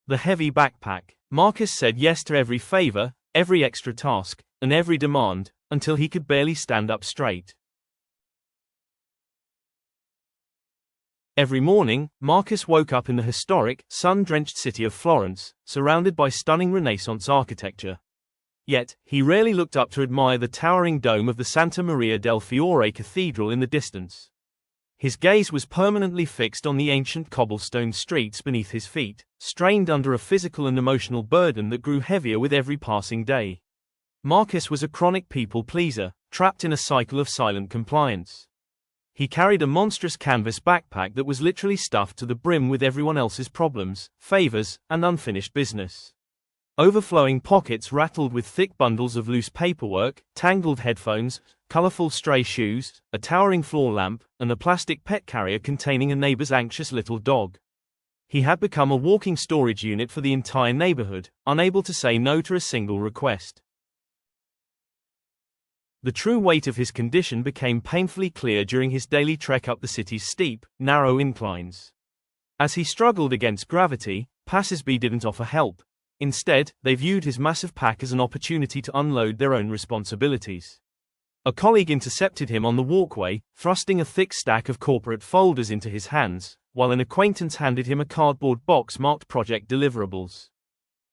The heavy backpack. Marcus said yes to every favor, every extra task, and every demand, until he could barely stand up straight. Every morning, Marcus woke up in the historic, sun-drenched city of Florence, surrounded by stunning Renaissance architecture. Yet, he rarely looked up to admire the towering dome of the Santa Maria del Fiore Cathedral in the distance. His gaze was permanently fixed on the ancient cobblestone streets beneath his feet, strained under a physical and emotional burden that grew heavier with every passing day. Marcus was a chronic people-pleaser, trapped in a cycle of silent compliance. He carried a monstrous canvas backpack that was literally stuffed to the brim with everyone else's problems, favors, and unfinished business. Overflowing pockets rattled with thick bundles of loose paperwork, tangled headphones, colorful stray shoes, a towering floor lamp, and a plastic pet carrier containing a neighbor's anxious little dog. He had become a walking storage unit for the entire neighborhood, unable to say no to a single request. The true weight of his condition became painfully clear during his daily trek up the city's steep, narrow inclines. As he struggled against gravity, passers-by didn't offer help. Instead, they viewed his massive pack as an opportunity to unload their own responsibilities. A colleague intercepted him on the walkway, thrusting a thick stack of corporate folders into his hands, while an acquaintance handed him a cardboard box marked Project Deliverables.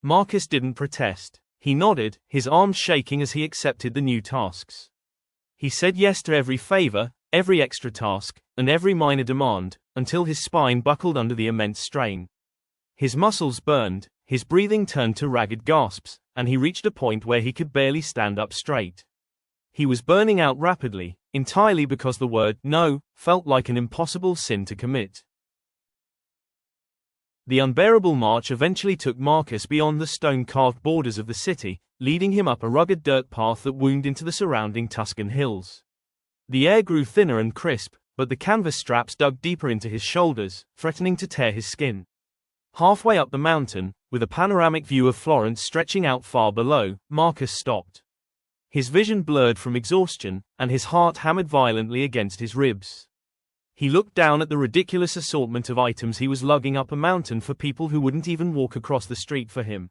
Marcus didn't protest. He nodded, his arms shaking as he accepted the new tasks. He said yes to every favor, every extra task, and every minor demand, until his spine buckled under the immense strain. His muscles burned, his breathing turned to ragged gasps, and he reached a point where he could barely stand up straight. He was burning out rapidly, entirely because the word no felt like an impossible sin to commit. The unbearable march eventually took Marcus beyond the stone-carved borders of the city, leading him up a rugged dirt path that wound into the surrounding Tuscan hills. The air grew thinner and crisp, but the canvas straps dug deeper into his shoulders, threatening to tear his skin. Halfway up the mountain, with a panoramic view of Florence stretching out far below, Marcus stopped. His vision blurred from exhaustion, and his heart hammered violently against his ribs. He looked down at the ridiculous assortment of items he was lugging up a mountain for people who wouldn't even walk across the street for him.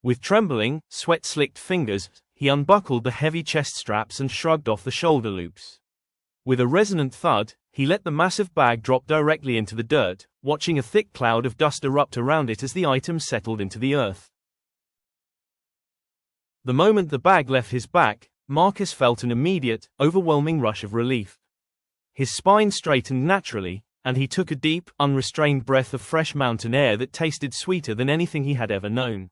With trembling, sweat-slicked fingers, he unbuckled the heavy chest straps and shrugged off the shoulder loops. With a resonant thud, he let the massive bag drop directly into the dirt, watching a thick cloud of dust erupt around it as the items settled into the earth. The moment the bag left his back, Marcus felt an immediate, overwhelming rush of relief. His spine straightened naturally, and he took a deep, unrestrained breath of fresh mountain air that tasted sweeter than anything he had ever known.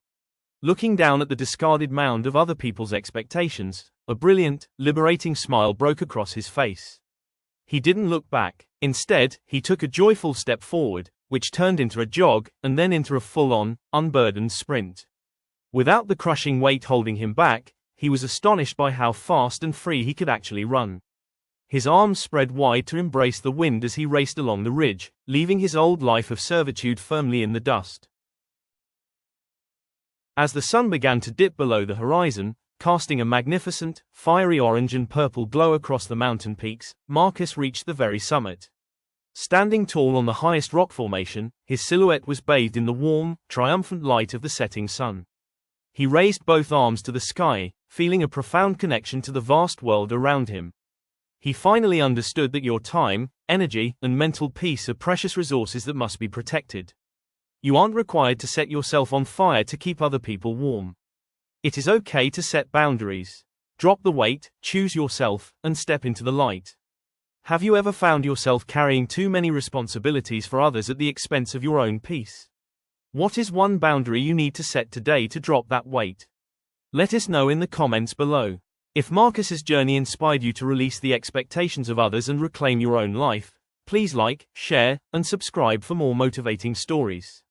Looking down at the discarded mound of other people's expectations, a brilliant, liberating smile broke across his face. He didn't look back. Instead, he took a joyful step forward, which turned into a jog, and then into a full-on, unburdened sprint. Without the crushing weight holding him back, he was astonished by how fast and free he could actually run. His arms spread wide to embrace the wind as he raced along the ridge, leaving his old life of servitude firmly in the dust. As the sun began to dip below the horizon, casting a magnificent, fiery orange and purple glow across the mountain peaks, Marcus reached the very summit. Standing tall on the highest rock formation, his silhouette was bathed in the warm, triumphant light of the setting sun. He raised both arms to the sky, feeling a profound connection to the vast world around him. He finally understood that your time, energy, and mental peace are precious resources that must be protected. You aren't required to set yourself on fire to keep other people warm. It is okay to set boundaries. Drop the weight, choose yourself, and step into the light. Have you ever found yourself carrying too many responsibilities for others at the expense of your own peace? What is one boundary you need to set today to drop that weight? Let us know in the comments below. If Marcus's journey inspired you to release the expectations of others and reclaim your own life, please like, share, and subscribe for more motivating stories.